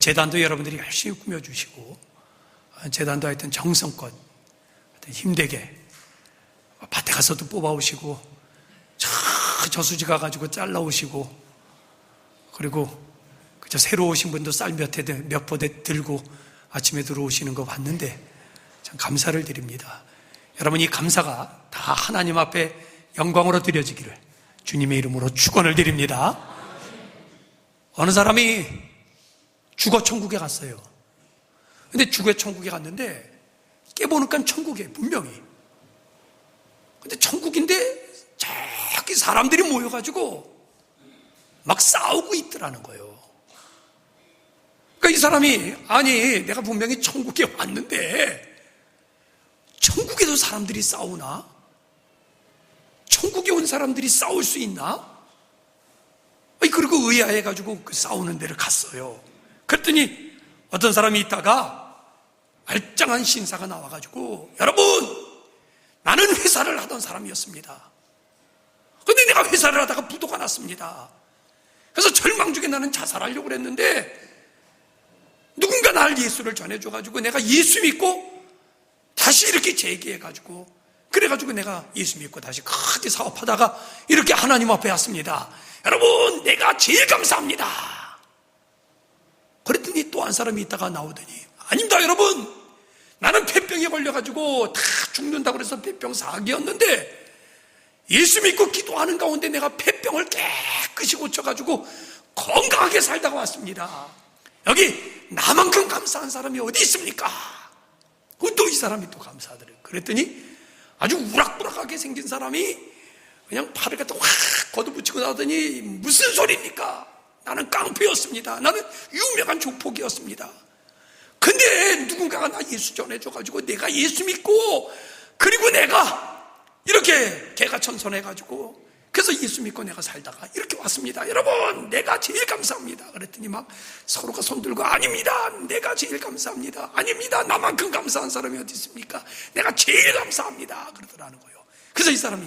제단도 여러분들이 열심히 꾸며주시고, 제단도 하여튼 정성껏 하여튼 힘되게 밭에 가서도 뽑아오시고, 저수지 가가지고 잘라오시고, 그리고 그저 새로 오신 분도 쌀 몇 포대 들고 아침에 들어오시는 거 봤는데 참 감사를 드립니다. 여러분, 이 감사가 다 하나님 앞에 영광으로 드려지기를 주님의 이름으로 축원을 드립니다. 어느 사람이 죽어 천국에 갔어요. 근데 죽어 천국에 갔는데 깨보니까 천국에 분명히. 근데 천국인데 저기 사람들이 모여가지고 막 싸우고 있더라는 거예요. 그러니까 이 사람이, 아니 내가 분명히 천국에 왔는데 천국에도 사람들이 싸우나? 천국에 온 사람들이 싸울 수 있나? 그리고 의아해가지고 그 싸우는 데를 갔어요. 그랬더니 어떤 사람이 있다가 알짱한 신사가 나와가지고, 여러분, 나는 회사를 하던 사람이었습니다. 근데 내가 회사를 하다가 부도가 났습니다. 그래서 절망 중에 나는 자살하려고 그랬는데 누군가 나를 예수를 전해줘가지고 내가 예수 믿고 다시 이렇게 재기해가지고, 그래가지고 내가 예수 믿고 다시 크게 사업하다가 이렇게 하나님 앞에 왔습니다. 여러분, 내가 제일 감사합니다. 그랬더니 또 한 사람이 있다가 나오더니, 아닙니다 여러분, 나는 폐병에 걸려가지고 다 죽는다고 그래서 폐병 4기였는데 예수 믿고 기도하는 가운데 내가 폐병을 깨끗이 고쳐가지고 건강하게 살다가 왔습니다. 여기 나만큼 감사한 사람이 어디 있습니까? 또 이 사람이 또 감사하더래요. 그랬더니 아주 우락부락하게 생긴 사람이 그냥 팔을 갖다 확 걷어붙이고 나더니, 무슨 소리입니까? 나는 깡패였습니다. 나는 유명한 조폭이었습니다. 근데 누군가가 나 예수 전해줘가지고 내가 예수 믿고, 그리고 내가 이렇게 개가천선해가지고 그래서 예수 믿고 내가 살다가 이렇게 왔습니다. 여러분, 내가 제일 감사합니다. 그랬더니 막 서로가 손들고, 아닙니다, 내가 제일 감사합니다. 아닙니다, 나만큼 감사한 사람이 어디 있습니까? 내가 제일 감사합니다. 그러더라는 거예요. 그래서 이 사람이,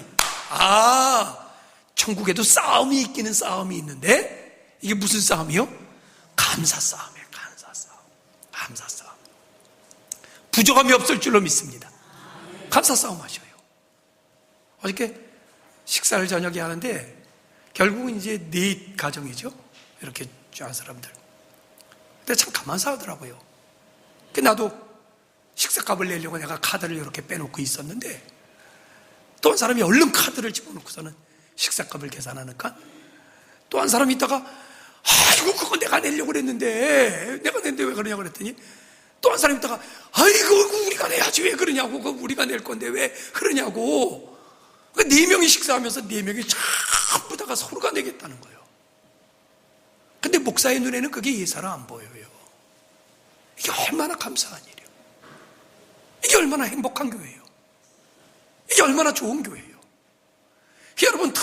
천국에도 싸움이 있기는 싸움이 있는데 이게 무슨 싸움이요? 감사 싸움이에요. 감사 싸움. 부족함이 없을 줄로 믿습니다. 감사 싸움 하셔요. 어저께 식사를 저녁에 하는데 결국은 이제 네 가정이죠. 이렇게 쫙 사람들. 근데 참 감사하더라고요. 나도 식사값을 내려고 내가 카드를 이렇게 빼놓고 있었는데 또 한 사람이 얼른 카드를 집어넣고서는 식사값을 계산하니까 또 한 사람이 있다가, 아이고 그거 내가 내려고 그랬는데 내가 냈는데 왜 그러냐고 그랬더니 또 한 사람이 있다가, 아이고 우리가 내야지 왜 그러냐고, 그거 우리가 낼 건데 왜 그러냐고. 네 명이 식사하면서 네 명이 전부 다가 서로가 내겠다는 거예요. 근데 목사의 눈에는 그게 예사로 안 보여요. 이게 얼마나 감사한 일이에요. 이게 얼마나 행복한 교회예요. 이게 얼마나 좋은 교회예요. 여러분,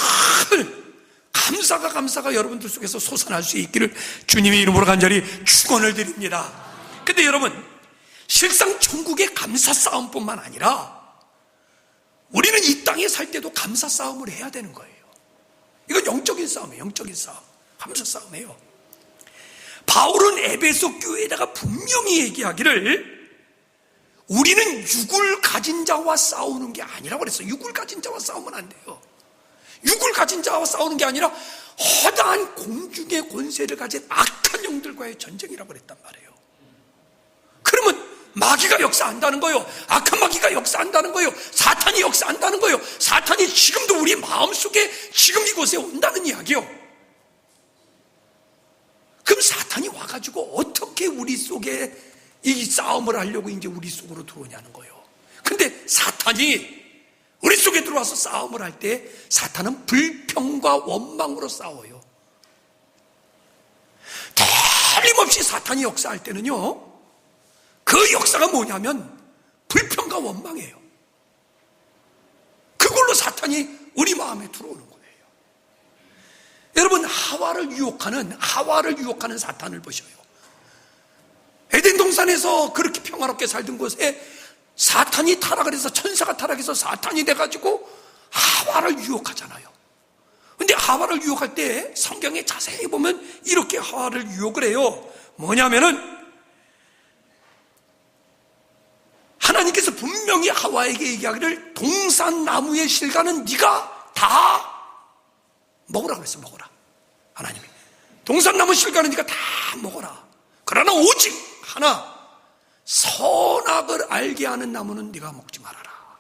늘 감사가 여러분들 속에서 솟아날 수 있기를 주님의 이름으로 간절히 축원을 드립니다. 근데 여러분, 실상 천국의 감사 싸움뿐만 아니라 우리는 이 땅에 살 때도 감사 싸움을 해야 되는 거예요. 이건 영적인 싸움이에요. 영적인 싸움. 감사 싸움이에요. 바울은 에베소 교회에다가 분명히 얘기하기를, 우리는 육을 가진 자와 싸우는 게 아니라고 그랬어요. 육을 가진 자와 싸우면 안 돼요. 육을 가진 자와 싸우는 게 아니라 허다한 공중의 권세를 가진 악한 영들과의 전쟁이라고 그랬단 말이에요. 그러면 마귀가 역사한다는 거예요. 악한 마귀가 역사한다는 거예요. 사탄이 역사한다는 거예요. 사탄이 지금도 우리 마음속에 지금 이곳에 온다는 이야기요. 그럼 사탄이 와가지고 어떻게 우리 속에 이 싸움을 하려고 이제 우리 속으로 들어오냐는 거예요. 근데 사탄이 우리 속에 들어와서 싸움을 할 때 사탄은 불평과 원망으로 싸워요. 틀림없이 사탄이 역사할 때는요, 그 역사가 뭐냐면 불평과 원망이에요. 그걸로 사탄이 우리 마음에 들어오는 거예요. 여러분, 하와를 유혹하는 사탄을 보셔요. 에덴 동산에서 그렇게 평화롭게 살던 곳에 사탄이 타락을 해서, 천사가 타락해서 사탄이 돼가지고 하와를 유혹하잖아요. 근데 하와를 유혹할 때 성경에 자세히 보면 이렇게 하와를 유혹을 해요. 뭐냐면은 하나님께서 분명히 하와에게 얘기하기를 동산나무의 실과는 네가 다 먹으라 그랬어. 먹어라. 하나님이 동산나무 실과는 네가 다 먹어라. 그러나 오직 하나, 선악을 알게 하는 나무는 네가 먹지 말아라.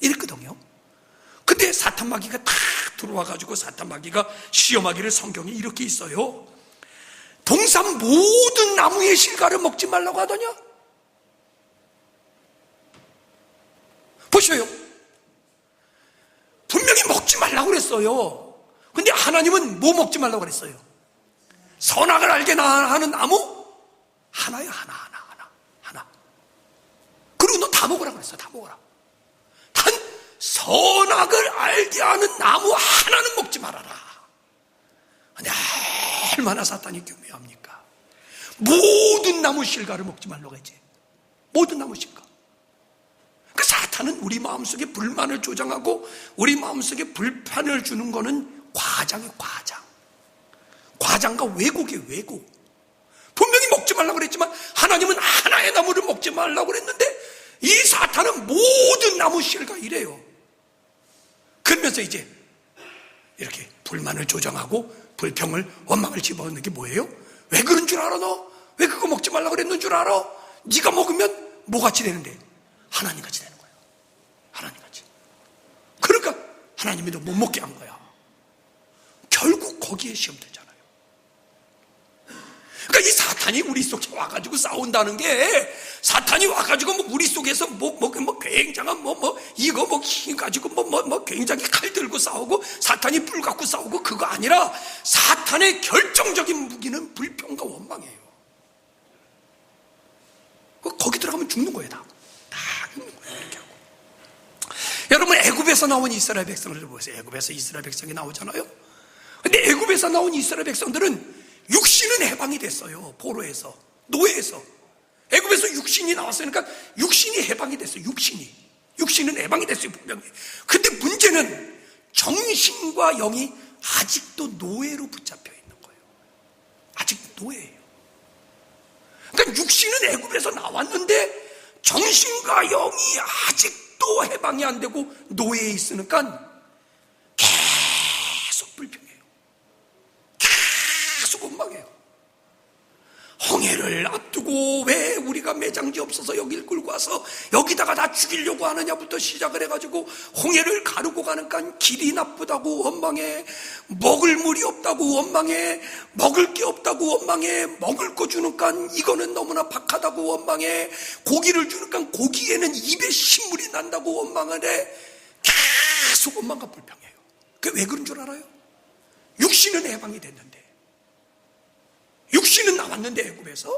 이랬거든요. 근데 사탄 마귀가 탁 들어와가지고 사탄 마귀가 시험하기를 성경에 이렇게 있어요. 동산 모든 나무의 실과를 먹지 말라고 하더냐? 보셔요. 분명히 먹지 말라고 그랬어요. 근데 하나님은 뭐 먹지 말라고 그랬어요? 선악을 알게 하는 나무? 하나야, 하나. 그리고 너 다 먹으라 그랬어. 다 먹어라. 단 선악을 알게 하는 나무 하나는 먹지 말아라. 근데 얼마나 사탄이 교묘합니까? 모든 나무 실과를 먹지 말라고 했지. 모든 나무 실과. 그 사탄은 우리 마음속에 불만을 조장하고 우리 마음속에 불편을 주는 거는 과장이에요. 과장과 왜곡이에요. 왜곡. 분명히 먹지 말라고 그랬지만 하나님은 하나의 나무를 먹지 말라고 그랬는데 이 사탄은 모든 나무 실과 이래요. 그러면서 이제 이렇게 불만을 조장하고 불평을 원망을 집어넣는 게 뭐예요? 왜 그런 줄 알아 너? 왜 그거 먹지 말라고 그랬는 줄 알아? 네가 먹으면 뭐같이 되는데? 하나님같이 되는 거예요. 하나님같이. 그러니까 하나님이 너 못 먹게 한 거야. 결국 거기에 시험 들잖아요. 그러니까 이 사탄이 우리 속에 와가지고 싸운다는 게, 사탄이 와가지고 뭐 우리 속에서 굉장한 이거 힘 가지고 굉장히 칼 들고 싸우고 사탄이 불 갖고 싸우고 그거 아니라 사탄의 결정적인 무기는 불평과 원망이에요. 거기 들어가면 죽는 거예요. 다 죽는 거예요. 이렇게 하고. 여러분 애굽에서 나온 이스라엘 백성들을 보세요. 애굽에서 이스라엘 백성이 나오잖아요. 근데 애굽에서 나온 이스라엘 백성들은 육신은 해방이 됐어요. 포로에서, 노예에서. 애굽에서 육신이 나왔으니까 육신이 해방이 됐어요. 육신은 해방이 됐어요. 분명히. 근데 문제는 정신과 영이 아직도 노예로 붙잡혀 있는 거예요. 아직도 노예예요. 그러니까 육신은 애굽에서 나왔는데 정신과 영이 아직도 해방이 안 되고 노예에 있으니까 계속 불평해요. 계속 원망해요. 홍해를 앞두고 왜 우리가 매장지 없어서 여길 끌고 와서 여기다가 다 죽이려고 하느냐부터 시작을 해가지고 홍해를 가르고 가니까 길이 나쁘다고 원망해, 먹을 물이 없다고 원망해, 먹을 게 없다고 원망해, 먹을 거 주니까 이거는 너무나 박하다고 원망해, 고기를 주니까 고기에는 입에 신물이 난다고 원망을 해. 계속 원망과 불평해요. 그게 왜 그런 줄 알아요? 육신은 해방이 됐는데, 육신은 나왔는데 애굽에서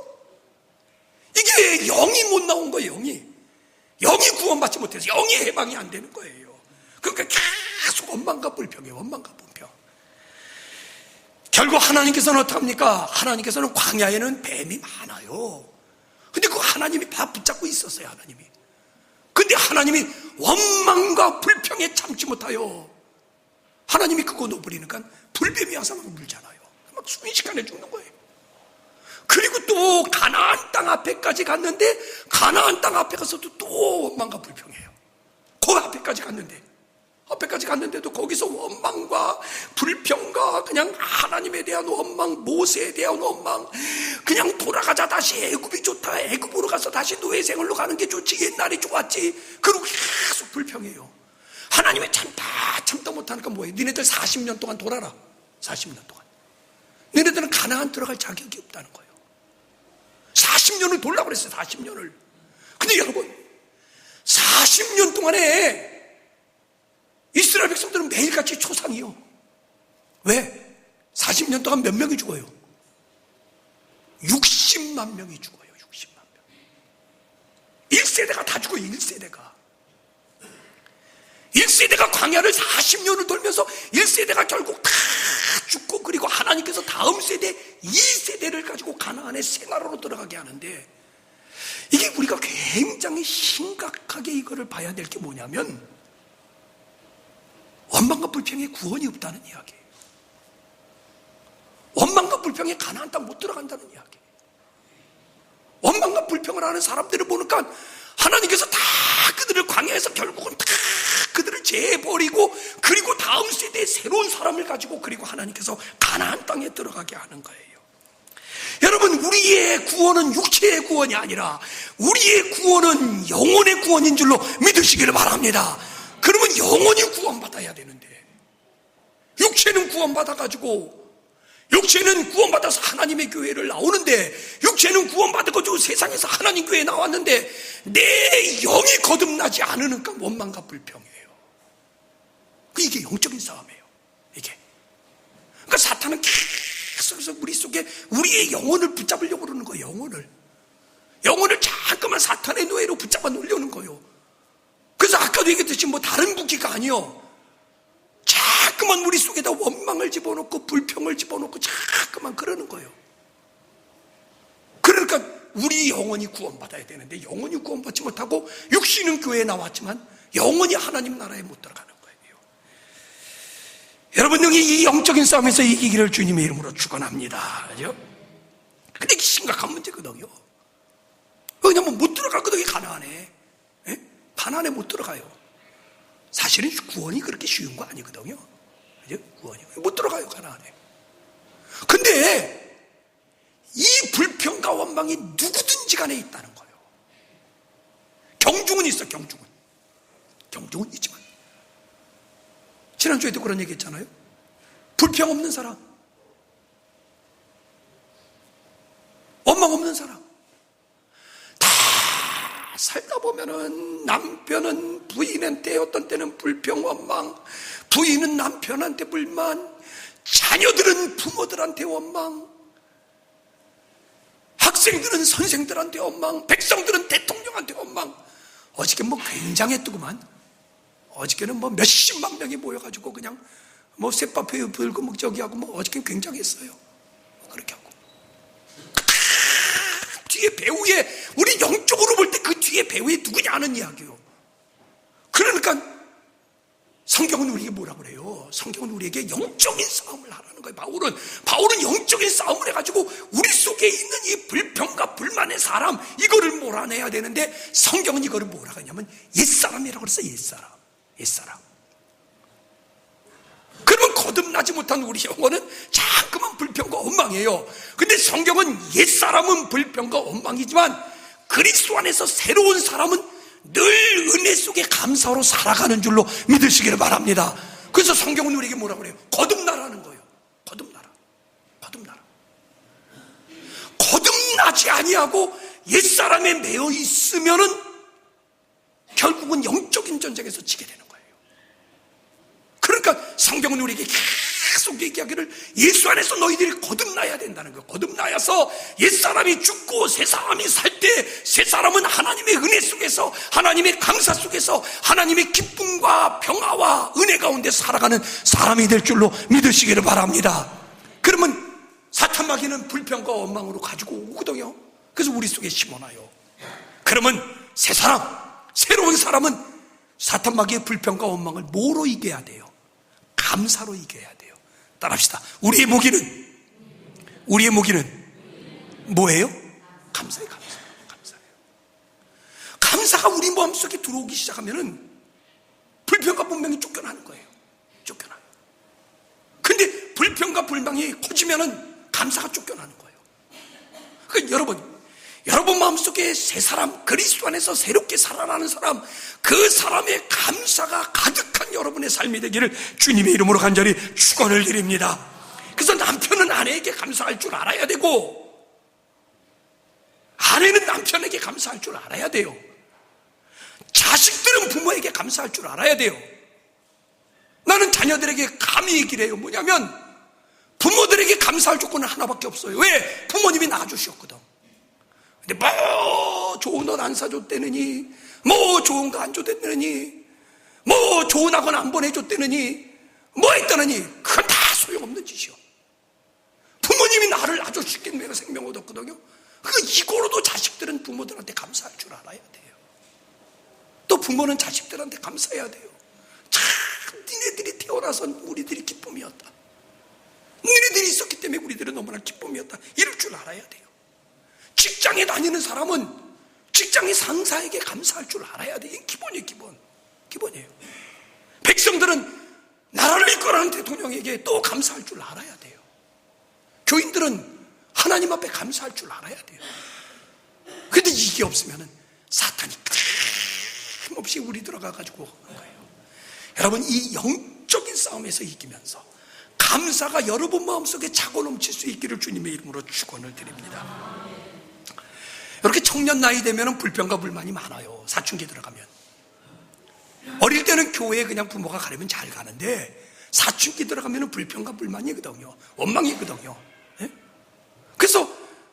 이게 영이 못 나온 거예요. 영이 구원받지 못해서 영이 해방이 안 되는 거예요. 그러니까 계속 원망과 불평이에요. 원망과 불평. 결국 하나님께서는 어떡합니까? 하나님께서는 광야에는 뱀이 많아요. 근데 그 하나님이 다 붙잡고 있었어요. 하나님이. 근데 하나님이 원망과 불평에 참지 못하여 하나님이 그거 놓아버리니까 불뱀이 와서 막 물잖아요. 막 순식간에 죽는 거예요. 그리고 또 가나안 땅 앞에까지 갔는데 가나안 땅 앞에 가서도 또 원망과 불평해요. 그 앞에까지 갔는데도 거기서 원망과 불평과 그냥 하나님에 대한 원망, 모세에 대한 원망, 그냥 돌아가자, 다시 애굽이 좋다, 애굽으로 가서 다시 노예 생활로 가는 게 좋지, 옛날이 좋았지. 그리고 계속 불평해요. 하나님이 참다 못하니까 뭐예요? 니네들 40년 동안 돌아라. 40년 동안 니네들은 가나안 들어갈 자격이 없다는 거예요. 40년을 돌라고 그랬어요. 40년을. 근데 여러분 40년 동안에 이스라엘 백성들은 매일같이 초상이요. 왜? 40년 동안 몇 명이 죽어요? 60만 명이 죽어요. 60만 명. 1세대가 다 죽어요. 1세대가 광야를 40년을 돌면서 1세대가 결국 다 죽고, 그리고 하나님께서 다음 세대 2세대를 가지고 가나안의 생활로 들어가게 하는데, 이게 우리가 굉장히 심각하게 이거를 봐야 될 게 뭐냐면 원망과 불평에 구원이 없다는 이야기예요. 원망과 불평에 가나안 땅 못 들어간다는 이야기예요. 신앙생활을 하는 사람들을 보니까 하나님께서 다 그들을 광야에서 결국은 다 그들을 재버리고, 그리고 다음 세대에 새로운 사람을 가지고, 그리고 하나님께서 가나안 땅에 들어가게 하는 거예요. 여러분, 우리의 구원은 육체의 구원이 아니라 우리의 구원은 영혼의 구원인 줄로 믿으시기를 바랍니다. 그러면 영혼이 구원받아야 되는데, 육체는 구원받아가지고, 육체는 구원받아서 하나님의 교회를 나오는데, 육체는 구원받아가지고 세상에서 하나님 교회에 나왔는데 내 영이 거듭나지 않으니까 원망과 불평이에요. 이게 영적인 싸움이에요. 이게. 그러니까 사탄은 계속해서 우리 속에 우리의 영혼을 붙잡으려고 그러는 거예요. 영혼을 자꾸만 사탄의 노예로 붙잡아 놓으려는 거예요. 그래서 아까도 얘기했듯이 뭐 다른 무기가 아니요, 자꾸만 우리 속에다 원망을 집어넣고 불평을 집어넣고 자꾸만 그러는 거예요. 그러니까 우리 영혼이 구원받아야 되는데 영혼이 구원받지 못하고 육신은 교회에 나왔지만 영혼이 하나님 나라에 못 들어가는 거예요. 여러분, 능히 이 영적인 싸움에서 이기기를 주님의 이름으로 축원합니다. 그죠? 근데 이게 심각한 문제거든요. 왜냐면 못 들어가거든요. 가나안에. 예? 가나안에 못 들어가요. 사실은 구원이 그렇게 쉬운 거 아니거든요. 그죠? 구원이 못 들어가요, 가나안에. 근데 이 불평과 원망이 누구든지 간에 있다는 거예요. 경중은 있어, 경중은 있지만, 지난주에도 그런 얘기 했잖아요. 불평 없는 사람, 원망 없는 사람, 다 살다 보면은 남편은 부인한테 어떤 때는 불평, 원망, 부인은 남편한테 불만, 자녀들은 부모들한테 원망, 학생들은 선생들한테 원망, 백성들은 대통령한테 원망. 어저께 뭐 굉장했더구만. 어저께는 뭐 몇십만 명이 모여가지고 그냥 뭐 쇳밥에 불고 뭐 저기 하고 뭐 어저께 굉장했어요. 그렇게 하고. 뒤에 배후에, 우리 영적으로 볼 때 그 뒤에 배후에 누구냐 하는 이야기요. 그러니까 성경은 우리에게 뭐라 그래요? 성경은 우리에게 영적인 싸움을 하라는 거예요. 바울은 영적인 싸움을 해가지고 우리 속에 있는 이 불평과 불만의 사람, 이거를 몰아내야 되는데, 성경은 이거를 뭐라고 하냐면 옛사람이라고 그랬어요. 옛사람. 그러면 거듭나지 못한 우리 영혼은 자꾸만 불평과 원망이에요. 근데 성경은 옛사람은 불평과 원망이지만 그리스도 안에서 새로운 사람은 늘 은혜 속에 감사로 살아가는 줄로 믿으시기를 바랍니다. 그래서 성경은 우리에게 뭐라고 그래요? 거듭나라는 거예요. 거듭나라. 거듭나지 아니하고 옛사람에 매여 있으면은 결국은 영적인 전쟁에서 지게 되는 거예요. 그러니까 성경은 우리에게 계속 얘기하기를 예수 안에서 너희들이 거듭나야 된다는 거예요. 거듭나야서 옛사람이 죽고 새사람이 살 때 새사람은 하나님의 은혜 속에서, 하나님의 감사 속에서 하나님의 기쁨과 평화와 은혜 가운데 살아가는 사람이 될 줄로 믿으시기를 바랍니다. 그러면 사탄 마귀는 불평과 원망으로 가지고 오거든요. 그래서 우리 속에 심어놔요. 그러면 새로운 사람은 사탄 마귀의 불평과 원망을 뭐로 이겨야 돼요? 감사로 이겨야 돼요. 따라합시다. 우리의 무기는 뭐예요? 감사예요. 감사가 우리 마음속에 들어오기 시작하면은 불평과 불망이 쫓겨나는 거예요. 근데 불평과 불망이 커지면은 감사가 쫓겨나는 거예요. 그러니까 여러분 마음속에 새 사람, 그리스도 안에서 새롭게 살아나는 사람, 그 사람의 감사가 가득한 여러분의 삶이 되기를 주님의 이름으로 간절히 축원을 드립니다. 그래서 남편은 아내에게 감사할 줄 알아야 되고, 아내는 남편에게 감사할 줄 알아야 돼요. 자식들은 부모에게 감사할 줄 알아야 돼요. 나는 자녀들에게 감히 얘기를 해요. 뭐냐면 부모들에게 감사할 조건은 하나밖에 없어요. 왜? 부모님이 낳아주셨거든. 근데 뭐 좋은 옷 안 사줬대느니, 뭐 좋은 거 안 줬대느니, 뭐 좋은 학원 안 보내줬대느니, 뭐 했다느니, 그건 다 소용없는 짓이요. 부모님이 나를 낳아줬기 때문에 내가 생명을 얻었거든요. 이거로도 자식들은 부모들한테 감사할 줄 알아야 돼요. 또 부모는 자식들한테 감사해야 돼요. 참 니네들이 태어나서 우리들이 기쁨이었다. 니네들이 있었기 때문에 우리들은 너무나 기쁨이었다. 이럴 줄 알아야 돼요. 직장에 다니는 사람은 직장의 상사에게 감사할 줄 알아야 돼. 이게 기본이에요. 기본이에요. 백성들은 나라를 이끌어가는 대통령에게 또 감사할 줄 알아야 돼요. 교인들은 하나님 앞에 감사할 줄 알아야 돼요. 근데 이게 없으면 사탄이 끊임없이 우리 들어가가지고 하는 거예요. 여러분, 이 영적인 싸움에서 이기면서 감사가 여러분 마음속에 차고 넘칠 수 있기를 주님의 이름으로 축원을 드립니다. 이렇게 청년 나이 되면 불평과 불만이 많아요. 사춘기 들어가면. 어릴 때는 교회에 그냥 부모가 가려면 잘 가는데 사춘기 들어가면 불평과 불만이거든요. 원망이거든요. 네? 그래서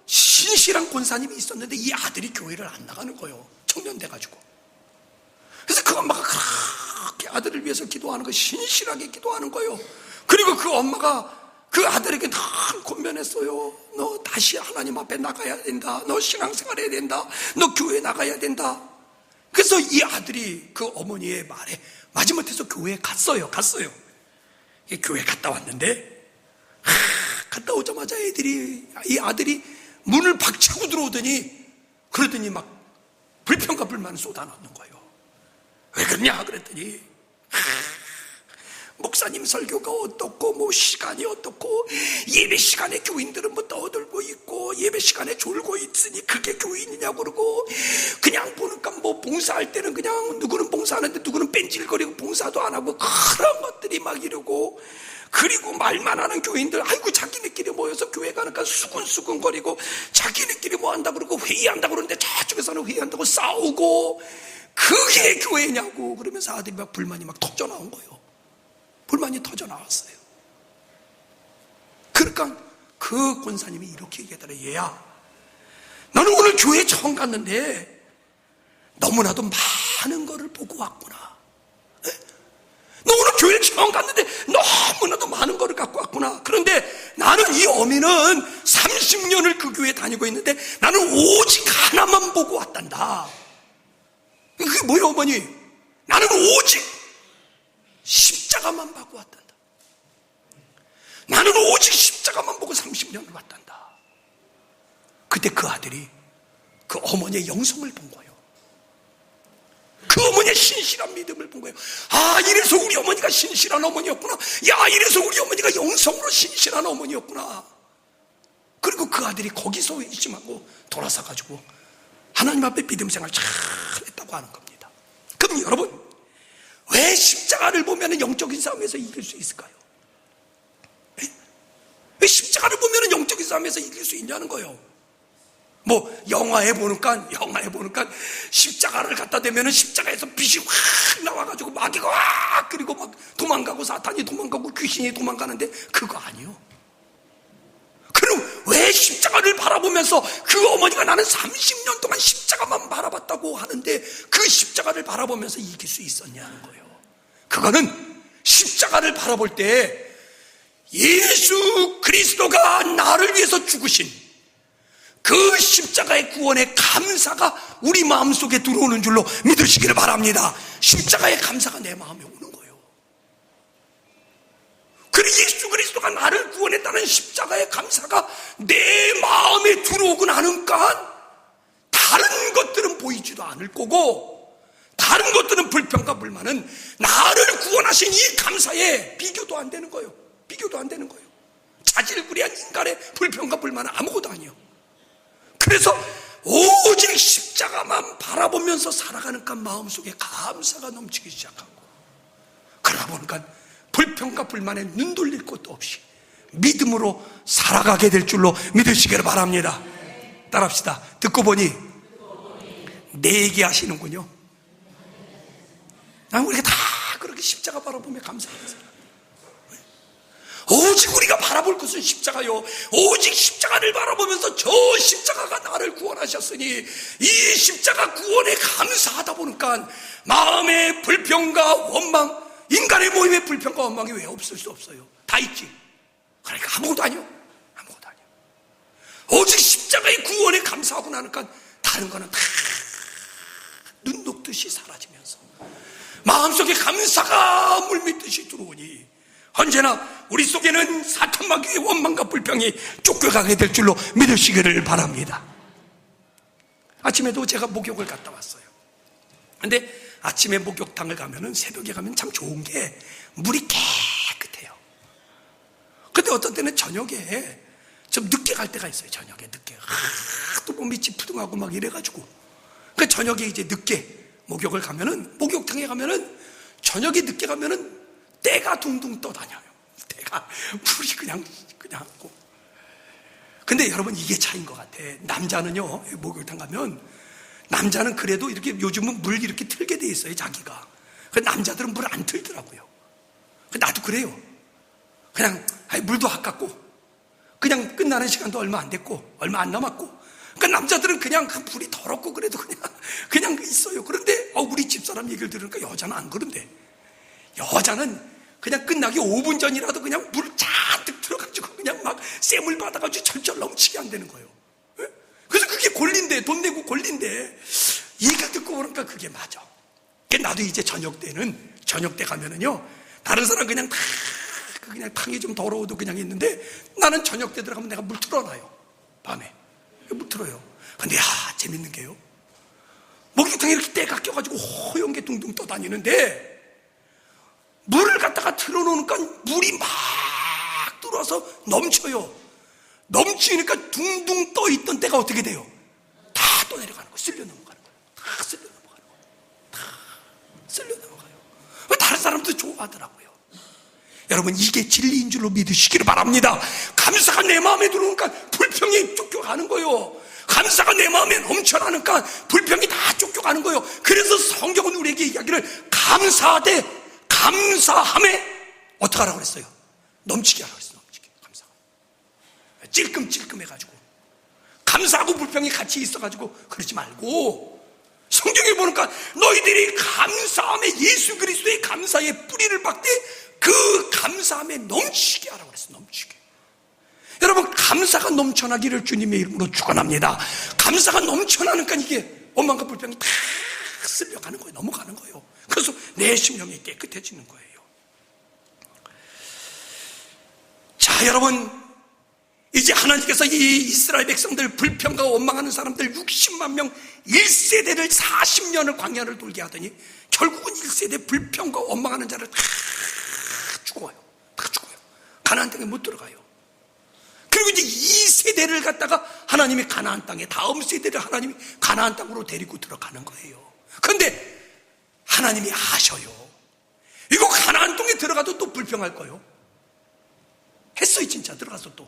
신실한 권사님이 있었는데 이 아들이 교회를 안 나가는 거예요. 청년 돼가지고. 그래서 그 엄마가 그렇게 아들을 위해서 기도하는 거, 신실하게 기도하는 거예요. 그리고 그 엄마가 그 아들에게 늘 권면했어요. 너 다시 하나님 앞에 나가야 된다. 너 신앙생활 해야 된다. 너 교회 나가야 된다. 그래서 이 아들이 그 어머니의 말에 마지못해서 교회에 갔어요. 교회 갔다 왔는데 갔다 오자마자 이 아들이 문을 박차고 들어오더니 그러더니 막 불평과 불만을 쏟아놓는 거예요. 왜 그러냐 그랬더니 목사님 설교가 어떻고 뭐 시간이 어떻고 예배 시간에 교인들은 뭐 떠들고 있고 예배 시간에 졸고 있으니 그게 교인이냐고 그러고 그냥 보니까 뭐 봉사할 때는 그냥 누구는 봉사하는데 누구는 뺀질거리고 봉사도 안 하고 그런 것들이 막 이러고 그리고 말만 하는 교인들 아이고 자기네끼리 모여서 교회 가니까 수근수근거리고 자기네끼리 뭐 한다 그러고 회의한다 그러는데 저쪽에서는 회의한다고 싸우고 그게 교회냐고 그러면서 아들이 막 불만이 막 터져 나온 거예요. 불만이 터져 나왔어요. 그러니까 그 권사님이 이렇게 얘기하더래. 얘야, 너는 오늘 교회 처음 갔는데 너무나도 많은 거를 보고 왔구나. 너 오늘 교회 처음 갔는데 너무나도 많은 거를 갖고 왔구나. 그런데 나는 이 어미는 30년을 그 교회에 다니고 있는데 나는 오직 하나만 보고 왔단다. 그게 뭐예요, 어머니? 나는 오직 십자가만 보고 왔단다. 나는 오직 십자가만 보고 30년을 왔단다. 그때 그 아들이 그 어머니의 영성을 본 거예요. 그 어머니의 신실한 믿음을 본 거예요. 아, 이래서 우리 어머니가 신실한 어머니였구나. 야, 이래서 우리 어머니가 영성으로 신실한 어머니였구나. 그리고 그 아들이 거기서 의심하고 돌아서가지고 하나님 앞에 믿음 생활 잘 했다고 하는 겁니다. 그럼 여러분, 왜 십자가를 보면 영적인 싸움에서 이길 수 있을까요? 왜 십자가를 보면 영적인 싸움에서 이길 수 있냐는 거예요. 뭐 영화에 보니까 십자가를 갖다 대면 십자가에서 빛이 확 나와가지고 마귀가 확 그리고 막 도망가고 사탄이 도망가고 귀신이 도망가는데 그거 아니요. 그럼 왜 십자가를 바라보면서 그 어머니가 나는 30년 동안 십자가만 바라봤다고 하는데 그 십자가를 바라보면서 이길 수 있었냐는 거예요. 그거는 십자가를 바라볼 때 예수 그리스도가 나를 위해서 죽으신 그 십자가의 구원의 감사가 우리 마음속에 들어오는 줄로 믿으시기를 바랍니다. 십자가의 감사가 내 마음에 오는 거예요. 그리고 예수 그리스도가 나를 구원했다는 십자가의 감사가 내 마음에 들어오고 나니까 다른 것들은 보이지도 않을 거고 다른 것들은 불평과 불만은 나를 구원하신 이 감사에 비교도 안 되는 거예요. 자질구레한 인간의 불평과 불만은 아무것도 아니에요. 그래서 오직 십자가만 바라보면서 살아가니까 마음속에 감사가 넘치기 시작하고 그러다 보니까 불평과 불만에 눈 돌릴 것도 없이 믿음으로 살아가게 될 줄로 믿으시기를 바랍니다. 따라합시다. 듣고 보니 내 얘기 하시는군요. 난 우리가 다 그렇게 십자가 바라보며 감사하겠어요. 오직 우리가 바라볼 것은 십자가요. 오직 십자가를 바라보면서 저 십자가가 나를 구원하셨으니 이 십자가 구원에 감사하다 보니까 마음의 불평과 원망, 인간의 모임의 불평과 원망이 왜 없을 수 없어요? 다 있지. 그러니까 아무것도 아니요. 오직 십자가의 구원에 감사하고 나니까 다른 거는 다 눈 녹듯이 사라지면서 마음속에 감사가 물밀듯이 들어오니 언제나 우리 속에는 사탄 마귀의 원망과 불평이 쫓겨가게 될 줄로 믿으시기를 바랍니다. 아침에도 제가 목욕을 갔다 왔어요. 근데 아침에 목욕탕을 가면은 새벽에 가면 참 좋은 게 물이 깨끗해요. 근데 어떤 때는 저녁에 좀 늦게 갈 때가 있어요. 저녁에 늦게 또 몸이 찌푸둥하고 막 이래가지고 그 저녁에 이제 늦게 목욕을 가면은 목욕탕에 가면은 저녁에 늦게 가면은 때가 둥둥 떠다녀요. 때가 물이 그냥 하고. 근데 여러분 이게 차이인 것 같아. 남자는요 목욕탕 가면 남자는 그래도 이렇게 요즘은 물 이렇게 틀게 돼 있어요 자기가. 그 남자들은 물 안 틀더라고요. 나도 그래요. 그냥 물도 아깝고 그냥 끝나는 시간도 얼마 안 됐고 얼마 안 남았고. 그러니까 남자들은 그냥 그 물이 더럽고 그래도 그냥 있어요. 그런데 우리 집사람 얘기를 들으니까 여자는 안 그런데 여자는 그냥 끝나기 5분 전이라도 그냥 물 잔뜩 들어가지고 그냥 막 쌤을 받아가지고 철철 넘치게 안 되는 거예요. 예? 그래서 그게 권리인데 돈 내고 권리인데 얘기를 듣고 보니까 그게 맞아. 나도 이제 저녁 때 가면은요 다른 사람 그냥 그냥 탕이 좀 더러워도 그냥 있는데 나는 저녁 때 들어가면 내가 물 틀어놔요. 밤에 물 틀어요. 근데 재밌는 게요 목욕탕에 이렇게 때가 껴가지고 허연 게 둥둥 떠다니는데 물을 갖다가 틀어놓으니까 물이 막 들어와서 넘쳐요. 넘치니까 둥둥 떠있던 때가 어떻게 돼요? 다 떠내려가는 거예요. 쓸려 넘어가는 거예요. 다 쓸려 넘어가는 거예요. 다 쓸려 넘어가요. 다른 사람도 좋아하더라고요. 여러분 이게 진리인 줄로 믿으시기를 바랍니다. 감사가 내 마음에 들어오니까 불평이 쫓겨가는 거예요. 감사가 내 마음에 넘쳐나니까 불평이 다 쫓겨가는 거예요. 그래서 성경은 우리에게 이야기를 감사하되 감사함에 어떻게 하라고 그랬어요? 넘치게 하라고 그랬어요. 넘치게. 감사가 찔끔찔끔 해가지고 감사하고 불평이 같이 있어가지고 그러지 말고 성경에 보니까 너희들이 감사함에 예수 그리스도의 감사의 뿌리를 박되 그 감사함에 넘치게 하라고 그랬어요. 넘치게. 여러분 감사가 넘쳐나기를 주님의 이름으로 축원합니다. 감사가 넘쳐나니까 이게 원망과 불평이 다 쓸려가는 거예요. 넘어가는 거예요. 그래서 내 심령이 깨끗해지는 거예요. 자 여러분 이제 하나님께서 이 이스라엘 백성들 불평과 원망하는 사람들 60만 명 1세대를 40년을 광야를 돌게 하더니 결국은 1세대 불평과 원망하는 자를 다 죽어요. 다 죽어요. 가나안 땅에 못 들어가요. 그리고 이제 2세대를 갖다가 하나님이 가나안 땅에 다음 세대를 하나님이 가나안 땅으로 데리고 들어가는 거예요. 그런데 하나님이 아셔요. 이거 가나안 땅에 들어가도 또 불평할 거예요. 했어요. 진짜 들어가서 또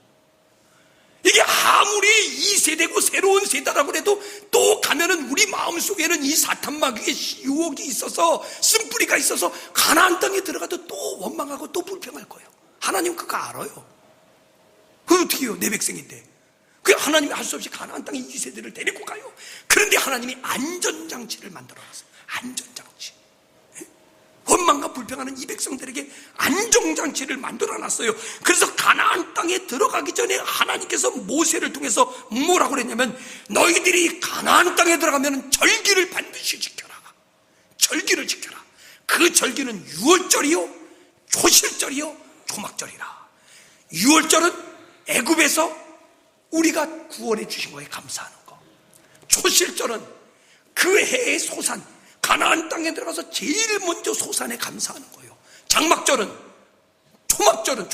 이게 아무리 2세대고 새로운 세대라고 해도 또 가면은 우리 마음속에는 이 사탄마귀의 유혹이 있어서 쓴뿌리가 있어서 가나안 땅에 들어가도 또 원망하고 또 불평할 거예요. 하나님 그거 알아요. 그거 어떻게 해요? 내 백성인데 그 하나님이 할 수 없이 가나안 땅에 2세대를 데리고 가요. 그런데 하나님이 안전장치를 만들어놨어요. 안전장치. 원망과 불평하는 이 백성들에게 안정장치를 만들어놨어요. 그래서 가나안 땅에 들어가기 전에 하나님께서 모세를 통해서 뭐라고 그랬냐면 너희들이 가나안 땅에 들어가면 절기를 반드시 지켜라. 절기를 지켜라. 그 절기는 유월절이요 초실절이요 초막절이라. 유월절은 애굽에서 우리가 구원해 주신 거에 감사하는 거. 초실절은 그 해의 소산 가나안 땅에 들어가서 제일 먼저 소산에 감사하는 거예요. 장막절은 초막절,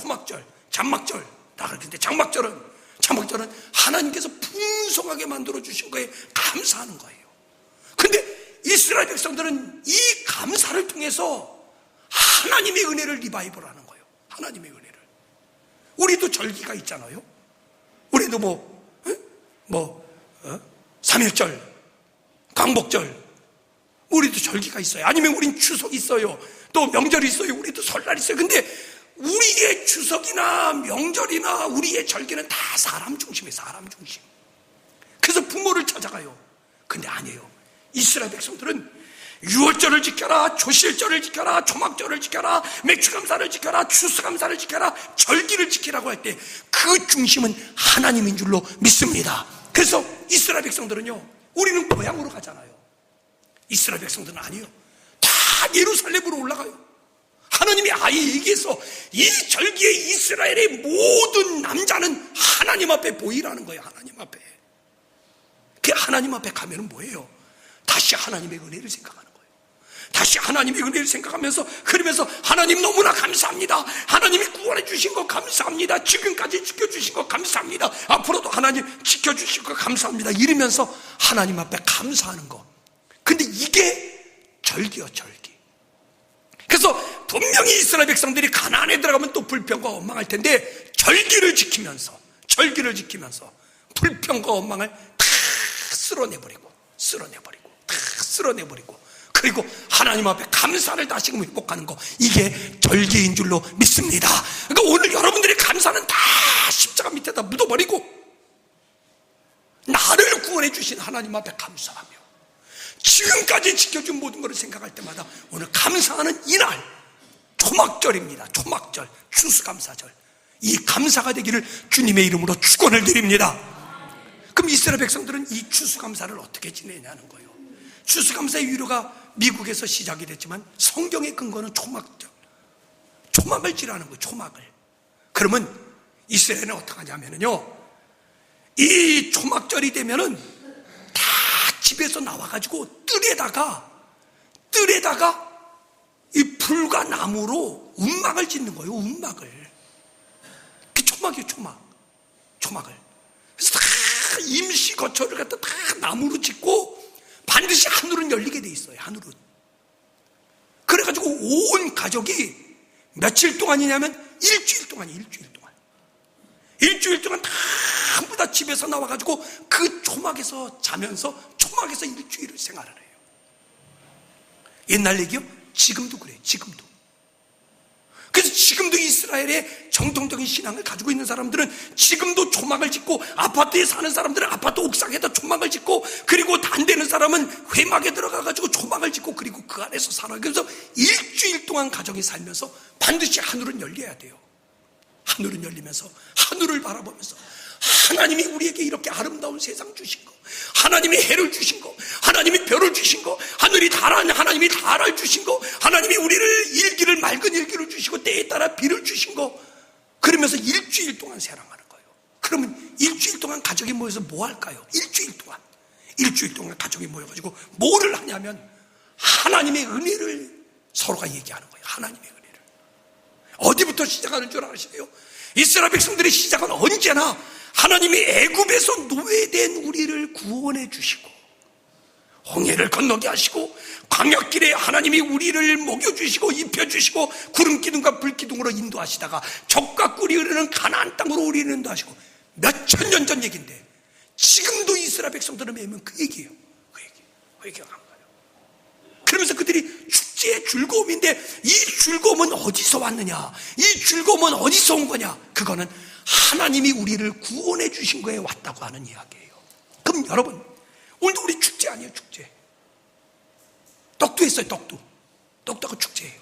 장막절 다 그렇게 장막절은 하나님께서 풍성하게 만들어 주신 거에 감사하는 거예요. 근데 이스라엘 백성들은 이 감사를 통해서 하나님의 은혜를 리바이벌하는 거예요. 하나님의 은혜를. 우리도 절기가 있잖아요. 우리도 3.1절, 광복절, 우리도 절기가 있어요. 아니면 우린 추석 있어요. 또 명절이 있어요. 우리도 설날 있어요. 근데 우리의 추석이나 명절이나 우리의 절기는 다 사람 중심이에요. 사람 중심. 그래서 부모를 찾아가요. 근데 아니에요. 이스라엘 백성들은 유월절을 지켜라, 초실절을 지켜라, 초막절을 지켜라, 맥주감사를 지켜라, 추수감사를 지켜라, 절기를 지키라고 할 때 그 중심은 하나님인 줄로 믿습니다. 그래서 이스라엘 백성들은요, 우리는 고향으로 가잖아요. 이스라엘 백성들은 아니에요. 다 예루살렘으로 올라가요. 하나님이 아예 얘기해서 이 절기에 이스라엘의 모든 남자는 하나님 앞에 보이라는 거예요. 하나님 앞에. 그 하나님 앞에 가면은 뭐예요? 다시 하나님의 은혜를 생각하는 거예요. 다시 하나님의 은혜를 생각하면서, 그러면서 하나님 너무나 감사합니다. 하나님이 구원해 주신 거 감사합니다. 지금까지 지켜주신 거 감사합니다. 앞으로도 하나님 지켜주실 거 감사합니다. 이러면서 하나님 앞에 감사하는 거. 근데 이게 절기요, 절기. 그래서 분명히 이스라엘 백성들이 가나안에 들어가면 또 불평과 원망할 텐데, 절기를 지키면서 불평과 원망을 다 쓸어내버리고 그리고 하나님 앞에 감사를 다시금 회복하는 거, 이게 절기인 줄로 믿습니다. 그러니까 오늘 여러분들의 감사는 다 십자가 밑에다 묻어버리고 나를 구원해 주신 하나님 앞에 감사하며 지금까지 지켜준 모든 것을 생각할 때마다 오늘 감사하는 이날, 초막절입니다. 초막절, 추수감사절. 이 감사가 되기를 주님의 이름으로 축원을 드립니다. 그럼 이스라엘 백성들은 이 추수감사를 어떻게 지내냐는 거예요. 추수감사의 유료가 미국에서 시작이 됐지만 성경의 근거는 초막절, 초막을 지라는 거예요. 초막을. 그러면 이스라엘은 어떻게 하냐면요, 이 초막절이 되면은 다 집에서 나와가지고 뜰에다가 이 불과 나무로 움막을 짓는 거예요. 움막을. 그 초막이에요. 초막을. 그래서 다 임시 거처를 갖다 다 나무로 짓고 반드시 하늘은 열리게 돼 있어요. 하늘은. 그래가지고 온 가족이 며칠 동안이냐면 일주일 동안 전부 다 집에서 나와가지고 그 초막에서 자면서 초막에서 일주일을 생활을 해요. 옛날 얘기요? 지금도 그래요. 지금도. 그래서 지금도 이스라엘의 정통적인 신앙을 가지고 있는 사람들은 지금도 초막을 짓고, 아파트에 사는 사람들은 아파트 옥상에다 초막을 짓고, 그리고 안 되는 사람은 회막에 들어가가지고 초막을 짓고, 그리고 그 안에서 살아요. 그래서 일주일 동안 가정이 살면서 반드시 하늘은 열려야 돼요. 하늘은 열리면서 하늘을 바라보면서 하나님이 우리에게 이렇게 아름다운 세상 주신 거, 하나님이 해를 주신 거, 하나님이 별을 주신 거, 하나님이 달을 주신 거, 하나님이 우리를 맑은 일기를 주시고 때에 따라 비를 주신 거, 그러면서 일주일 동안 사랑하는 거예요. 그러면 일주일 동안 가족이 모여서 뭐 할까요? 일주일 동안 가족이 모여가지고 뭐를 하냐면 하나님의 은혜를 서로가 얘기하는 거예요. 하나님의 은혜를. 어디부터 시작하는 줄 아시나요? 이스라엘 백성들의 시작은 언제나 하나님이 애굽에서 노예된 우리를 구원해 주시고, 홍해를 건너게 하시고, 광야길에 하나님이 우리를 먹여주시고 입혀주시고 구름기둥과 불기둥으로 인도하시다가 적과 꿀이 흐르는 가나안 땅으로 우리를 인도하시고, 몇천 년 전 얘기인데 지금도 이스라엘 백성들을 매면 그 얘기예요. 그 얘기가 한 거예요. 그러면서 그들이 축제의 즐거움인데, 이 즐거움은 어디서 왔느냐, 이 즐거움은 어디서 온 거냐, 그거는 하나님이 우리를 구원해 주신 거에 왔다고 하는 이야기예요. 그럼 여러분, 오늘도 우리 축제 아니에요? 축제. 떡도 했어요. 떡도 축제예요.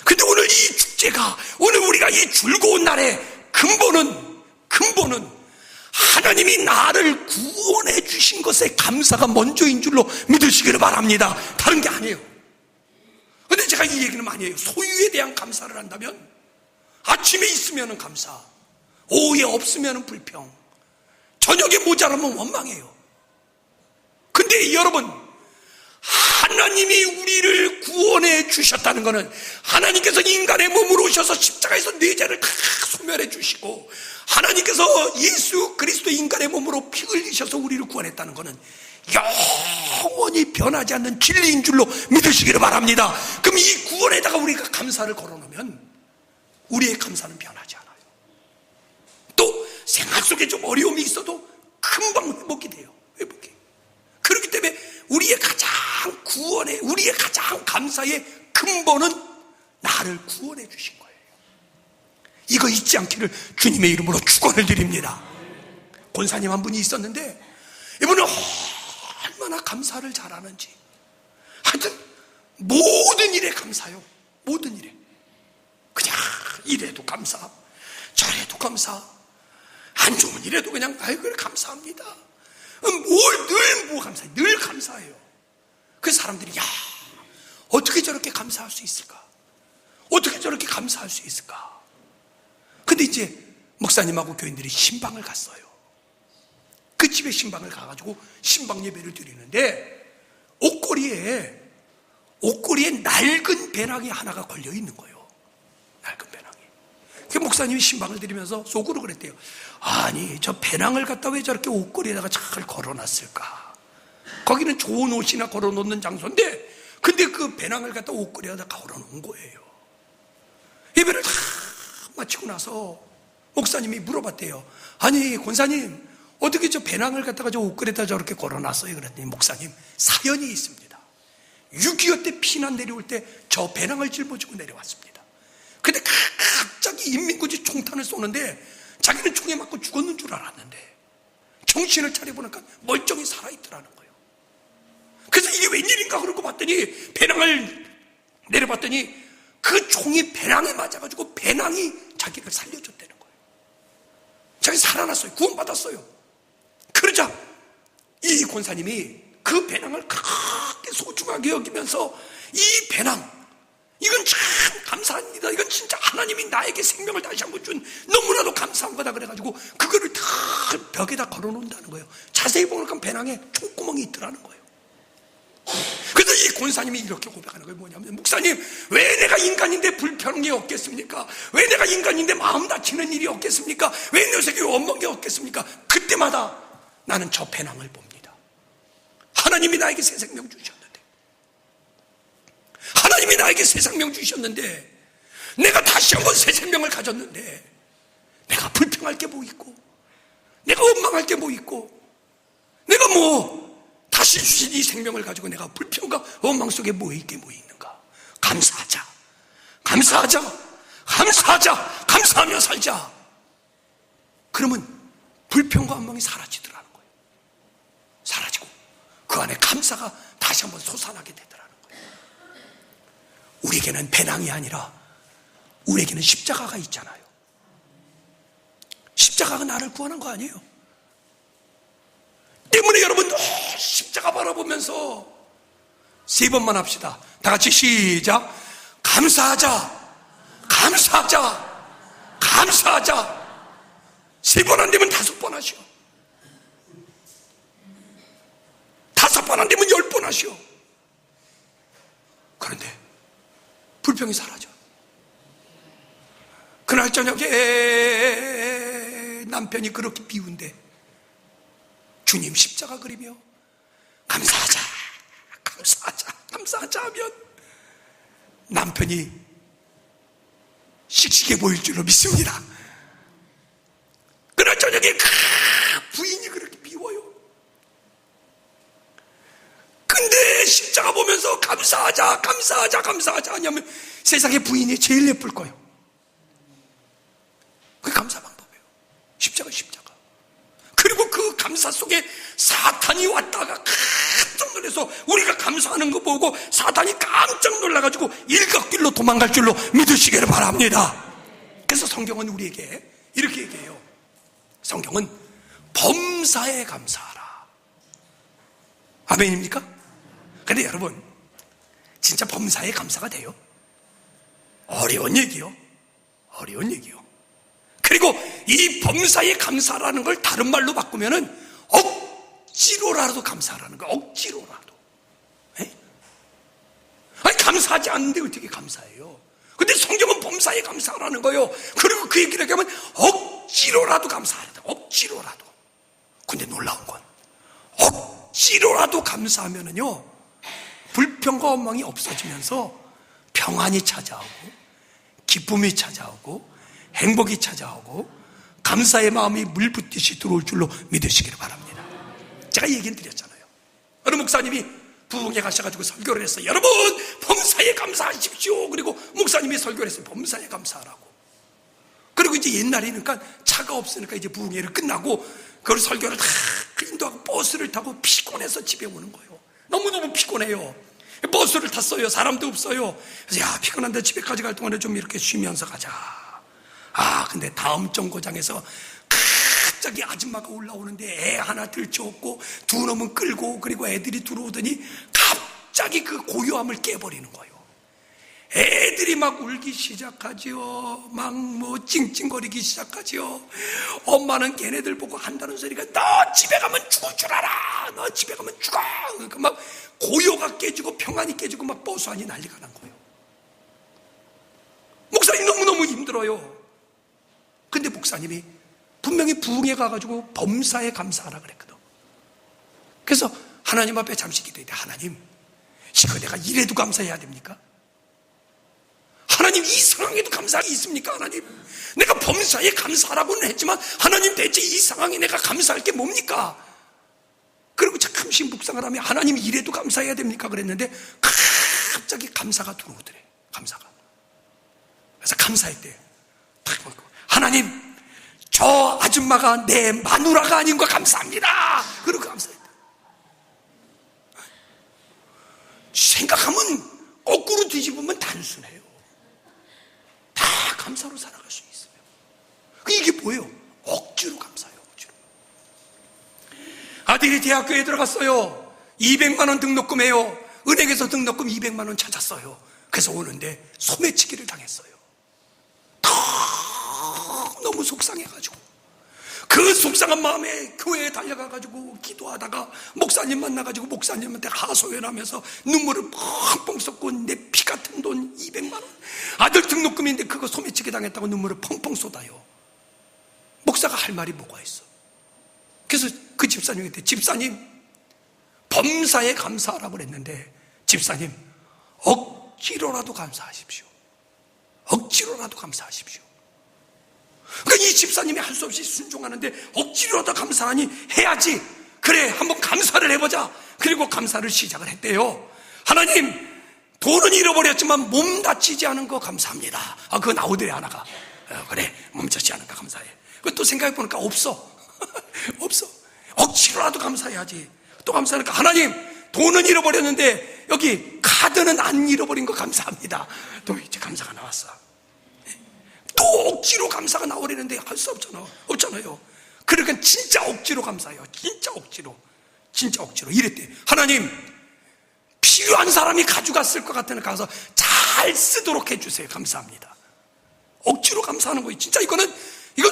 근데 오늘 이 축제가, 오늘 우리가 이 즐거운 날의 근본은 하나님이 나를 구원해 주신 것에 감사가 먼저인 줄로 믿으시기를 바랍니다. 다른 게 아니에요. 근데 제가 이 얘기는 많이 해요. 소유에 대한 감사를 한다면 아침에 있으면 감사, 오후에 없으면 불평, 저녁에 모자라면 원망해요. 근데 여러분, 하나님이 우리를 구원해 주셨다는 것은, 하나님께서 인간의 몸으로 오셔서 십자가에서 내 죄를 다 소멸해 주시고, 하나님께서 예수 그리스도 인간의 몸으로 피 흘리셔서 우리를 구원했다는 것은 영원히 변하지 않는 진리인 줄로 믿으시기를 바랍니다. 그럼 이 구원에다가 우리가 감사를 걸어놓으면 우리의 감사는 변하지 않아요. 또 생활 속에 좀 어려움이 있어도 금방 회복이 돼요. 회복이. 그렇기 때문에 우리의 가장 감사의 근본은 나를 구원해 주신 거예요. 이거 잊지 않기를 주님의 이름으로 축원을 드립니다. 권사님 한 분이 있었는데, 이분은 얼마나 감사를 잘하는지, 하여튼 모든 일에 감사요. 모든 일에 그냥 이래도 감사, 저래도 감사, 안 좋은 일에도 그냥 아이고 감사합니다. 늘 감사해요. 그 사람들이 어떻게 저렇게 감사할 수 있을까? 어떻게 저렇게 감사할 수 있을까? 근데 이제 목사님하고 교인들이 신방을 갔어요. 그 집에 신방을 가가지고 신방 예배를 드리는데 옷걸이에 낡은 배낭이 하나가 걸려 있는 거예요. 낡은 배낭이. 그 목사님이 신방을 드리면서 속으로 그랬대요. 아니, 저 배낭을 갖다 왜 저렇게 옷걸이에다가 잘 걸어놨을까? 거기는 좋은 옷이나 걸어놓는 장소인데, 근데 그 배낭을 갖다 옷걸이에다 걸어놓은 거예요. 예배를 다 마치고 나서 목사님이 물어봤대요. 아니, 권사님, 어떻게 저 배낭을 갖다가 저 옷걸이에다 저렇게 걸어놨어요? 그랬더니 목사님, 사연이 있습니다. 6.25 때 피난 내려올 때 저 배낭을 짊어지고 내려왔습니다. 근데 갑자기 인민군이 총탄을 쏘는데 자기는 총에 맞고 죽었는 줄 알았는데 정신을 차려보니까 멀쩡히 살아있더라는 거예요. 그래서 이게 웬일인가 그러고 봤더니 배낭을 내려봤더니 그 총이 배낭에 맞아가지고 배낭이 자기를 살려줬다는 거예요. 자기 살아났어요. 구원받았어요. 그러자 이 권사님이 그 배낭을 크게 소중하게 여기면서 이 배낭, 이건 참 감사한 일이다. 이건 진짜 하나님이 나에게 생명을 다시 한번 준 너무나도 감사한 거다. 그래가지고 그거를 다 벽에다 걸어놓는다는 거예요. 자세히 보니까 배낭에 총구멍이 있더라는 거예요. 그래서 이 권사님이 이렇게 고백하는 거예요. 뭐냐면, 목사님, 왜 내가 인간인데 불편한 게 없겠습니까? 왜 내가 인간인데 마음 다치는 일이 없겠습니까? 왜 녀석이 원망 게 없겠습니까? 그때마다 나는 저 배낭을 봅니다. 하나님이 나에게 새 생명 주셨는데, 하나님이 나에게 새 생명 주셨는데, 내가 다시 한번 새 생명을 가졌는데, 내가 불평할 게 뭐 있고, 내가 원망할 게 뭐 있고, 내가 다시 주신 이 생명을 가지고 내가 불평과 원망 속에 뭐 있는가? 감사하자, 감사하자, 감사하자, 감사하며 살자. 그러면 불평과 원망이 사라지더라는 거예요. 사라지고 그 안에 감사가 다시 한번 솟아나게 되더라는 거예요. 우리에게는 배낭이 아니라 우리에게는 십자가가 있잖아요. 십자가가 나를 구원한 거 아니에요. 때문에 여러분 십자가 바라보면서 3번만 합시다. 다 같이 시작. 감사하자, 감사하자, 감사하자. 3번 안 되면 5번 하시오. 5번 안 되면 10번 하시오. 그런데 불평이 사라져. 그날 저녁에 남편이 그렇게 비운데 주님 십자가 그리며 감사하자, 감사하자, 감사하자 하면 남편이 씩씩해 보일 줄로 믿습니다. 그날 저녁에 부인이 그렇게 비워요. 근데 십자가 보면서 감사하자, 감사하자, 감사하자 하냐면 세상에 부인이 제일 예쁠 거예요. 그게 감사 방법이에요. 십자가. 그리고 그 감사 속에 사탄이 왔다가 깜짝 놀라서 우리가 감사하는 거 보고 사탄이 깜짝 놀라가지고 일각길로 도망갈 줄로 믿으시기를 바랍니다. 그래서 성경은 우리에게 이렇게 얘기해요. 성경은 범사에 감사하라. 아멘입니까? 근데 여러분, 진짜 범사에 감사가 돼요? 어려운 얘기요. 그리고 이 범사에 감사라는 걸 다른 말로 바꾸면은 억지로라도 감사라는 거예요. 억지로라도. 아니, 감사하지 않는데 어떻게 감사해요? 근데 성경은 범사에 감사라는 거예요. 그리고 그 얘기를 하면 억지로라도 감사하다. 억지로라도. 근데 놀라운 건 억지로라도 감사하면은요, 불평과 원망이 없어지면서 평안이 찾아오고 기쁨이 찾아오고 행복이 찾아오고 감사의 마음이 물붓듯이 들어올 줄로 믿으시기를 바랍니다. 제가 얘기는 드렸잖아요. 어느 목사님이 부흥에 가셔가지고 설교를 했어요. 여러분, 범사에 감사하십시오. 그리고 목사님이 설교를 했어요. 범사에 감사하라고. 그리고 이제 옛날이니까 차가 없으니까 이제 부흥회를 끝나고 그 설교를 다 인도하고 버스를 타고 피곤해서 집에 오는 거예요. 너무너무 피곤해요. 버스를 탔어요. 사람도 없어요. 그래서 야, 피곤한데 집에까지 갈 동안에 좀 이렇게 쉬면서 가자. 근데 다음 정거장에서 갑자기 아줌마가 올라오는데 애 하나 들쳐업고 두 놈은 끌고, 그리고 애들이 들어오더니 갑자기 그 고요함을 깨버리는 거예요. 애들이 막 울기 시작하지요. 막 찡찡거리기 시작하지요. 엄마는 걔네들 보고 한다는 소리가 너 집에 가면 죽을 줄 알아. 너 집에 가면 죽어. 그러니까 막 고요가 깨지고 평안이 깨지고 막 보수하니 난리가 난 거예요. 목사님 너무너무 힘들어요. 근데 목사님이 분명히 부흥회 가가지고 범사에 감사하라 그랬거든. 그래서 하나님 앞에 잠시 기도했대. 하나님, 이거 내가 이래도 감사해야 됩니까? 하나님, 이 상황에도 감사가 있습니까? 하나님, 내가 범사에 감사하라고는 했지만 하나님, 대체 이 상황에 내가 감사할 게 뭡니까? 그리고 잠시 묵상을 하면 하나님, 이래도 감사해야 됩니까? 그랬는데 갑자기 감사가 들어오더래. 감사가. 그래서 감사했대요. 하나님, 저 아줌마가 내 마누라가 아닌 거 감사합니다. 그러고 감사했다. 생각하면 거꾸로 뒤집으면 단순해요. 다 감사로 살아갈 수 있어요. 이게 뭐예요? 억지로 감사해요. 억지로. 아들이 대학교에 들어갔어요. 200만 원 등록금이에요. 은행에서 등록금 200만 원 찾았어요. 그래서 오는데 소매치기를 당했어요. 너무 속상해가지고 그 속상한 마음에 교회에 달려가가지고 기도하다가 목사님 만나가지고 목사님한테 하소연하면서 눈물을 펑펑 쏟고 내 피 같은 돈 200만 원 아들 등록금인데 그거 소매치기 당했다고 눈물을 펑펑 쏟아요. 목사가 할 말이 뭐가 있어? 그래서 그 집사님한테 집사님 범사에 감사하라고 그랬는데 집사님 억지로라도 감사하십시오. 억지로라도 감사하십시오. 그러니까 이 집사님이 할 수 없이 순종하는데 억지로라도 감사하니 해야지. 그래, 한번 감사를 해보자. 그리고 감사를 시작을 했대요. 하나님, 돈은 잃어버렸지만 몸 다치지 않은 거 감사합니다. 그거 나오더래 하나가. 그래, 몸 다치지 않은 거 감사해. 그것도 생각해보니까 없어. 없어. 억지로라도 감사해야지. 또 감사하니까 하나님, 돈은 잃어버렸는데 여기 카드는 안 잃어버린 거 감사합니다. 또 이제 감사가 나왔어. 또 억지로 감사가 나오려는데 할 수 없잖아요. 그러니까 진짜 억지로 감사해요. 진짜 억지로 이랬대. 하나님, 필요한 사람이 가져갔을 것 같으니까 가서 잘 쓰도록 해주세요. 감사합니다. 억지로 감사하는 거예요. 진짜 이건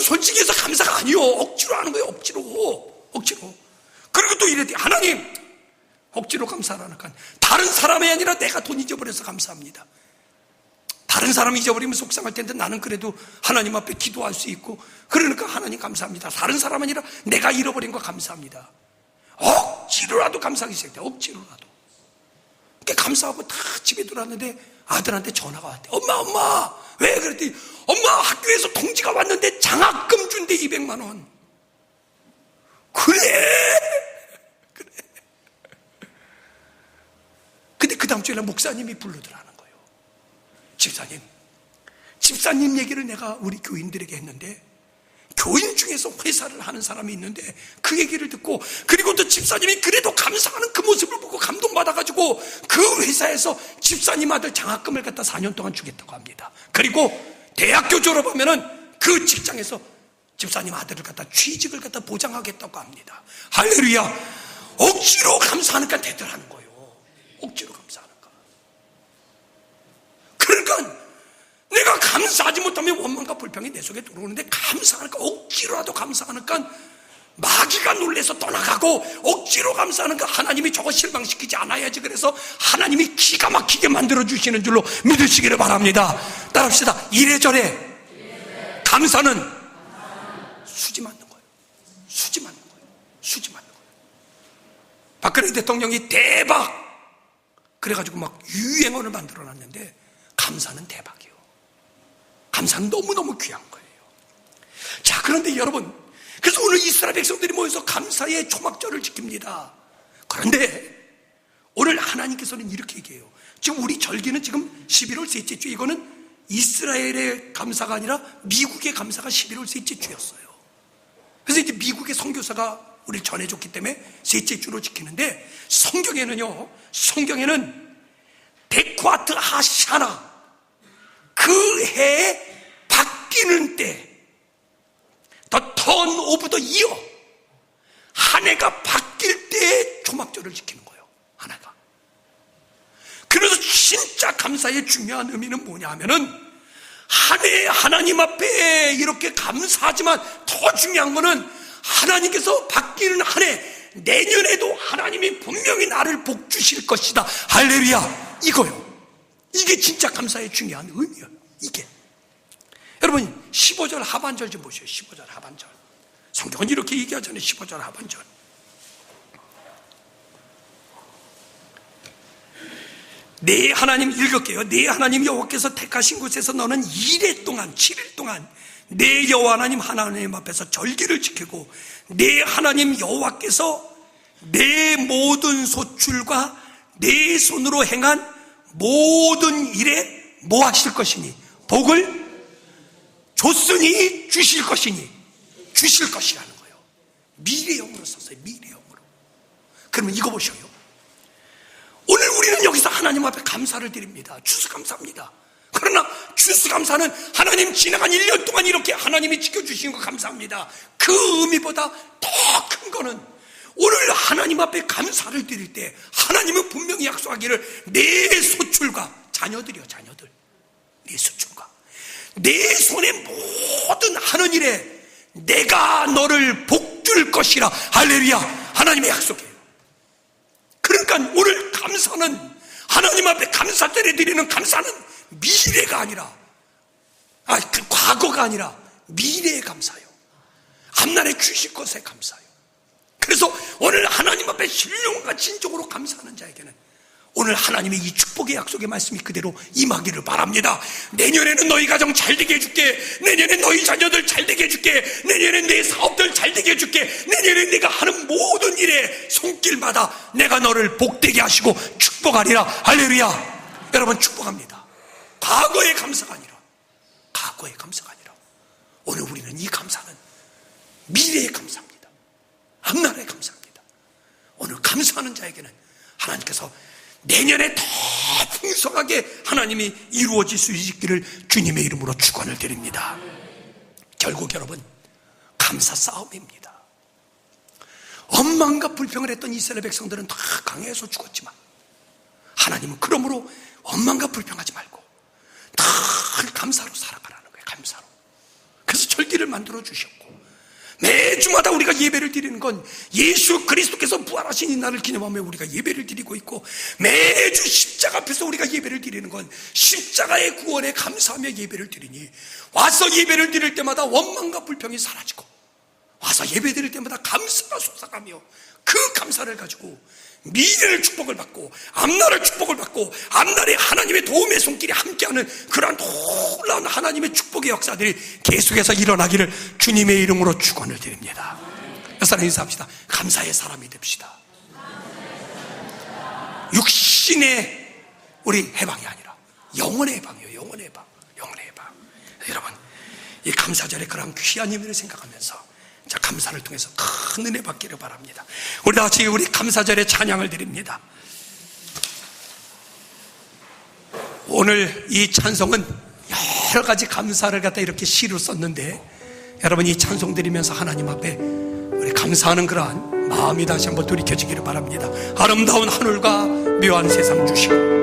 솔직히 해서 감사가 아니요. 억지로 하는 거예요. 억지로. 그리고 또 이랬대. 하나님, 억지로 감사하라니까 다른 사람이 아니라 내가 돈 잊어버려서 감사합니다. 다른 사람이 잊어버리면 속상할 텐데 나는 그래도 하나님 앞에 기도할 수 있고 그러니까 하나님 감사합니다. 다른 사람 아니라 내가 잃어버린 거 감사합니다. 억지로라도 감사하기 시작해. 억지로라도. 그러니까 감사하고 다 집에 들어왔는데 아들한테 전화가 왔대. 엄마 왜 그랬더니 엄마 학교에서 통지가 왔는데 장학금 준대 200만 원. 그래. 근데 그 다음 주에 목사님이 불러들어가는 거예요. 집사님 얘기를 내가 우리 교인들에게 했는데 교인 중에서 회사를 하는 사람이 있는데 그 얘기를 듣고 그리고 또 집사님이 그래도 감사하는 그 모습을 보고 감동받아가지고 그 회사에서 집사님 아들 장학금을 갖다 4년 동안 주겠다고 합니다. 그리고 대학교 졸업하면은 그 직장에서 집사님 아들을 갖다 취직을 갖다 보장하겠다고 합니다. 할렐루야. 억지로 감사하니까 되더라는 거예요. 억지로 감사하니까. 그러니까 내가 감사하지 못하면 원망과 불평이 내 속에 들어오는데 감사하니까 억지로라도 감사하니까 마귀가 놀래서 떠나가고 억지로 감사하니까 하나님이 저거 실망시키지 않아야지. 그래서 하나님이 기가 막히게 만들어주시는 줄로 믿으시기를 바랍니다. 따라합시다. 이래저래 감사는 수지 맞는 거예요. 수지 맞는 거예요. 박근혜 대통령이 대박 그래가지고 막 유행어를 만들어놨는데 감사는 대박이에요. 감사는 너무너무 귀한 거예요. 자, 그런데 여러분, 그래서 오늘 이스라엘 백성들이 모여서 감사의 초막절을 지킵니다. 그런데 오늘 하나님께서는 이렇게 얘기해요. 지금 우리 절기는 지금 11월 셋째 주, 이거는 이스라엘의 감사가 아니라 미국의 감사가 11월 셋째 주였어요. 그래서 이제 미국의 선교사가 우리를 전해줬기 때문에 셋째 주로 지키는데 성경에는 베쿠아트 하샤나 그 해에 바뀌는 때 The turn of the year 한 해가 바뀔 때 초막절을 지키는 거예요. 한 해가. 그래서 진짜 감사의 중요한 의미는 뭐냐 하면은, 한 해 하나님 앞에 이렇게 감사하지만 더 중요한 거는 하나님께서 바뀌는 한 해, 내년에도 하나님이 분명히 나를 복 주실 것이다. 할렐루야. 이거요. 이게 진짜 감사의 중요한 의미예요. 이게. 여러분 15절 하반절 좀 보세요. 15절 하반절. 성경은 이렇게 얘기하잖아요. 15절 하반절. 내 하나님, 읽을게요. 내 하나님 여호와께서 택하신 곳에서 너는 2일 동안, 7일 동안 내 여호와 하나님 앞에서 절기를 지키고, 내 하나님 여호와께서 내 모든 소출과 내 손으로 행한 모든 일에 뭐 하실 것이니? 복을 줬으니 주실 것이니, 주실 것이라는 거예요. 미래형으로 썼어요. 미래형으로. 그러면 이거 보셔요. 오늘 우리는 여기서 하나님 앞에 감사를 드립니다. 추수감사합니다. 그러나 추수감사는 하나님 지나간 1년 동안 이렇게 하나님이 지켜주신 거 감사합니다. 그 의미보다 더 큰 거는 오늘 하나님 앞에 감사를 드릴 때 하나님은 분명히 약속하기를 내 소출과, 자녀들이요, 자녀들, 내 소출과 내 손의 모든 하는 일에 내가 너를 복줄 것이라. 할렐루야. 하나님의 약속이에요. 그러니까 오늘 감사는, 하나님 앞에 감사절에 드리는 감사는 미래가 아니라, 그 과거가 아니라 미래의 감사요. 앞날에 주실 것에 감사요. 그래서 오늘 하나님 앞에 신령과 진정으로 감사하는 자에게는 오늘 하나님의 이 축복의 약속의 말씀이 그대로 임하기를 바랍니다. 내년에는 너희 가정 잘되게 해줄게. 내년에 너희 자녀들 잘되게 해줄게. 내년에 내 사업들 잘되게 해줄게. 내년에 내가 하는 모든 일에 손길마다 내가 너를 복되게 하시고 축복하리라. 할렐루야. 여러분 축복합니다. 과거의 감사가 아니라, 과거의 감사가 아니라 오늘 우리는 이 감사는 미래의 감사입니다. 앞날의 감사입니다. 오늘 감사하는 자에게는 하나님께서 내년에 더 풍성하게 하나님이 이루어질 수 있기를 주님의 이름으로 축원을 드립니다. 결국 여러분, 감사 싸움입니다. 원망과 불평을 했던 이스라엘 백성들은 다 강해서 죽었지만 하나님은 그러므로 원망과 불평하지 말고 늘 감사로 살아가라는 거예요. 감사로. 그래서 절기를 만들어 주셨고, 매주마다 우리가 예배를 드리는 건 예수 그리스도께서 부활하신 이 날을 기념하며 우리가 예배를 드리고 있고, 매주 십자가 앞에서 우리가 예배를 드리는 건 십자가의 구원에 감사하며 예배를 드리니, 와서 예배를 드릴 때마다 원망과 불평이 사라지고, 와서 예배 드릴 때마다 감사가 솟아가며 그 감사를 가지고 미래의 축복을 받고 앞날의 축복을 받고 앞날에 하나님의 도움의 손길이 함께하는 그러한 놀라운 하나님의 축복의 역사들이 계속해서 일어나기를 주님의 이름으로 축원을 드립니다. 여러분 인사합시다. 감사의 사람이 됩시다. 육신의 우리 해방이 아니라 영혼의 해방이에요. 영혼의 해방. 영혼의 해방. 여러분 이 감사절에 그런 귀한 의미를 생각하면서 자, 감사를 통해서 큰 은혜 받기를 바랍니다. 우리 다 같이 우리 감사절에 찬양을 드립니다. 오늘 이 찬송은 여러 가지 감사를 갖다 이렇게 시로 썼는데, 여러분 이 찬송 드리면서 하나님 앞에 우리 감사하는 그러한 마음이 다시 한번 돌이켜지기를 바랍니다. 아름다운 하늘과 묘한 세상 주시고